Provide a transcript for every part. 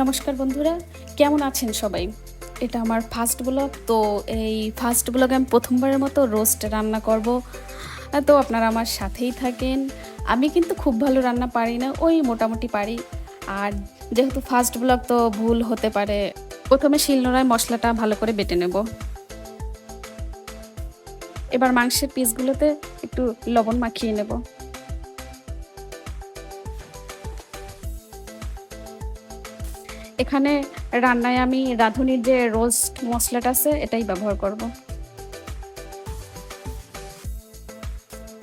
নমস্কার বন্ধুরা, কেমন আছেন সবাই? এটা আমার ফার্স্ট ব্লগ। তো এই ফার্স্ট ব্লগে আমি প্রথমবারের মতো রোস্ট রান্না করব। তো আপনারা আমার সাথেই থাকেন। আমি কিন্তু খুব ভালো রান্না পারি না, ওই মোটামুটি পারি। আর যেহেতু ফার্স্ট ব্লগ তো ভুল হতে পারে। প্রথমে শিলনোড়ায় মশলাটা ভালো করে বেটে নেব। এবার মাংসের পিসগুলোতে একটু লবণ মাখিয়ে নেব। এখানে রান্নায় আমি রাঁধুনির যে রোস্ট মশলাটা আছে এটাই ব্যবহার করব।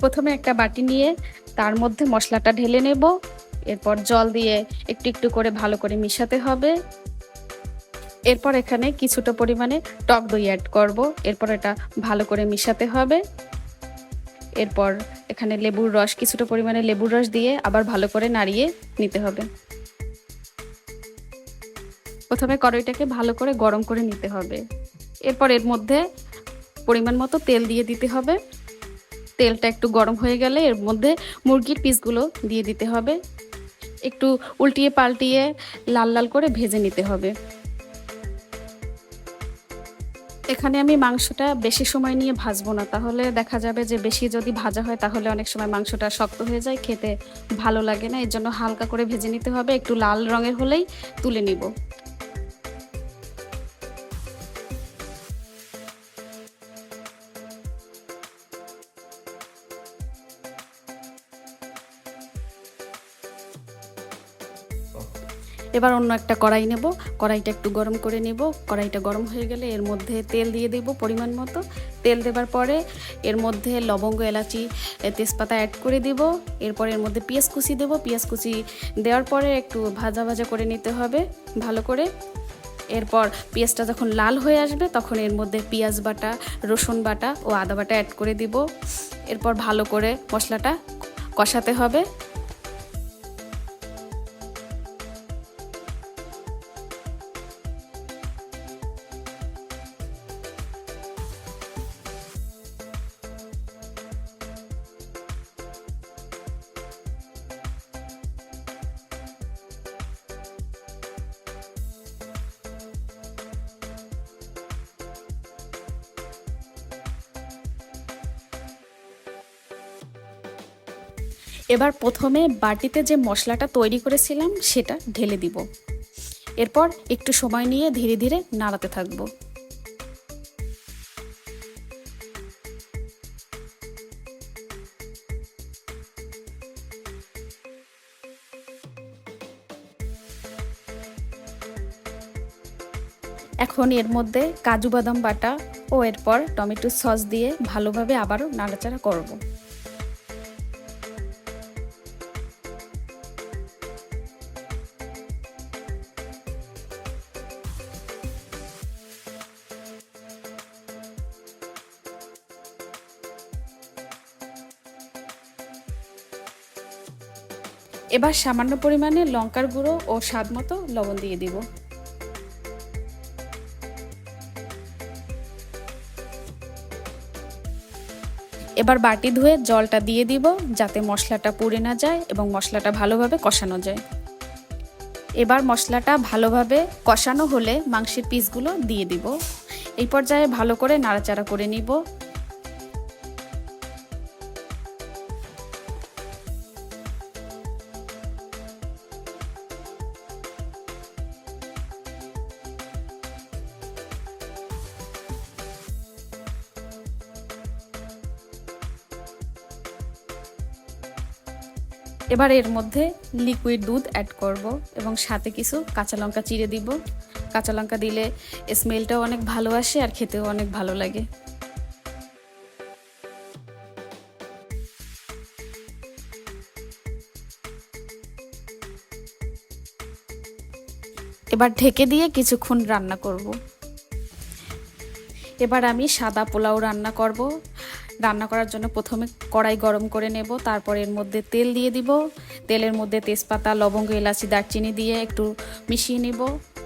প্রথমে একটা বাটি নিয়ে তার মধ্যে মশলাটা ঢেলে নেব। এরপর জল দিয়ে একটু একটু করে ভালো করে মিশাতে হবে। এরপর এখানে কিছুটা পরিমাণে টক দই অ্যাড করব। এরপর এটা ভালো করে মিশাতে হবে। এরপর এখানে লেবুর রস, কিছুটা পরিমাণে লেবুর রস দিয়ে আবার ভালো করে নাড়িয়ে নিতে হবে। প্রথমে কড়াইটাকে ভালো করে গরম করে নিতে হবে। এরপর এর মধ্যে পরিমাণ মতো তেল দিয়ে দিতে হবে। তেলটা একটু গরম হয়ে গেলে এর মধ্যে মুরগির পিসগুলো দিয়ে দিতে হবে। একটু উল্টিয়ে পাল্টিয়ে লাল লাল করে ভেজে নিতে হবে। এখানে আমি মাংসটা বেশি সময় নিয়ে ভাজবো না, তাহলে দেখা যাবে যে বেশি যদি ভাজা হয় তাহলে অনেক সময় মাংসটা শক্ত হয়ে যায়, খেতে ভালো লাগে না। এর জন্য হালকা করে ভেজে নিতে হবে। একটু লাল রঙের হলেই তুলে নিব। এবার অন্য একটা কড়াই নেব। কড়াইটা একটু গরম করে নেব। কড়াইটা গরম হয়ে গেলে এর মধ্যে তেল দিয়ে দেব পরিমাণ মতো। তেল দেবার পরে এর মধ্যে লবঙ্গ, এলাচি, তেজপাতা অ্যাড করে দিব। এরপর এর মধ্যে পেঁয়াজ কুচি দেব। পেঁয়াজ কুচি দেওয়ার পরে একটু ভাজা ভাজা করে নিতে হবে ভালো করে। এরপর পেঁয়াজটা যখন লাল হয়ে আসবে তখন এর মধ্যে পেঁয়াজ বাটা, রসুন বাটা ও আদা বাটা অ্যাড করে দিব। এরপর ভালো করে মশলাটা কষাতে হবে। এবার প্রথমে বাটিতে যে মশলাটা তৈরি করেছিলাম সেটা ঢেলে দিব। এরপর একটু সময় নিয়ে ধীরে ধীরে নাড়াতে থাকবো। এখন এর মধ্যে কাজু বাদাম বাটা ও এরপর টমেটো সস দিয়ে ভালোভাবে আবারও নাড়াচাড়া করব। এবার সামান্য পরিমাণে লঙ্কার গুঁড়ো ও স্বাদ মতো লবণ দিয়ে দিব। এবার বাটি ধুয়ে জলটা দিয়ে দিব যাতে মশলাটা পুড়ে না যায় এবং মশলাটা ভালোভাবে কষানো যায়। এবার মশলাটা ভালোভাবে কষানো হলে মাংসের পিসগুলো দিয়ে দিব। এই পর্যায়ে ভালো করে নাড়াচাড়া করে নিব। এবার এর মধ্যে লিকুইড দুধ অ্যাড করব এবং সাথে কিছু কাঁচা লঙ্কা চিড়ে দিব। কাঁচা লঙ্কা দিলে স্মেলটাও অনেক ভালো আসে আর খেতেও অনেক ভালো লাগে। এবার ঢেকে দিয়ে কিছুক্ষণ রান্না করব। এবার আমি সাদা পোলাও রান্না করব। রান্না করার জন্য প্রথমে কড়াই গরম করে নেব, তারপর এর মধ্যে তেল দিয়ে দিব। তেলের মধ্যে তেজপাতা, লবঙ্গ, এলাচি, দারচিনি দিয়ে একটু মিশিয়ে নিব।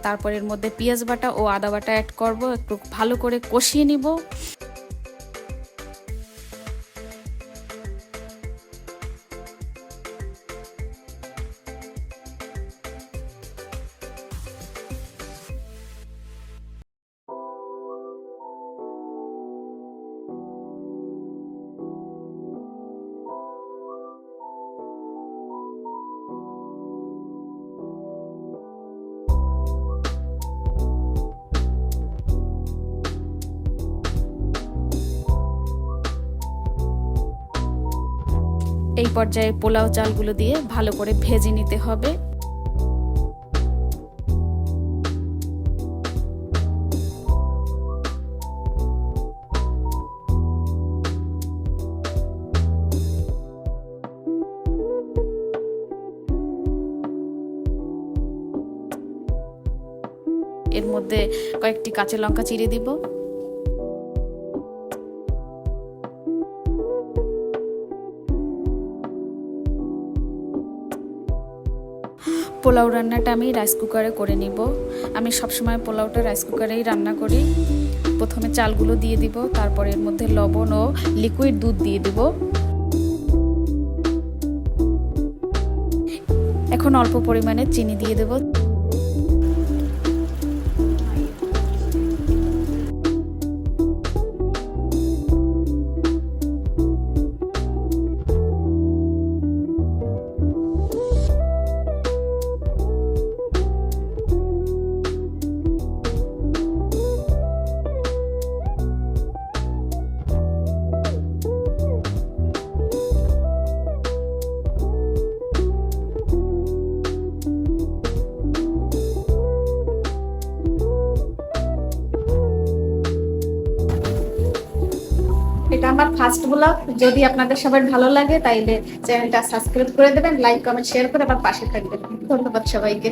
তারপর এর মধ্যে পেঁয়াজ বাটা ও আদা বাটা অ্যাড করব, একটু ভালো করে কষিয়ে নিব। পর্যায়ে পোলাও চালগুলো দিয়ে ভালো করে ভেজে নিতে হবে। এর মধ্যে কয়েকটি কাঁচা লঙ্কা চিড়ে দিব। পোলাও রান্নাটা আমি রাইস কুকারে করে নিব। আমি সবসময় পোলাওটা রাইস কুকারেই রান্না করি। প্রথমে চালগুলো দিয়ে দিব, তারপর এর মধ্যে লবণ ও লিকুইড দুধ দিয়ে দিব। এখন অল্প পরিমাণে চিনি দিয়ে দেব। এটা আমার ফার্স্ট ব্লগ। যদি আপনাদের সবার ভালো লাগে তাইলে চ্যানেলটা সাবস্ক্রাইব করে দেবেন, লাইক কমেন্ট শেয়ার করে আমার পাশে থাকবেন। ধন্যবাদ সবাইকে।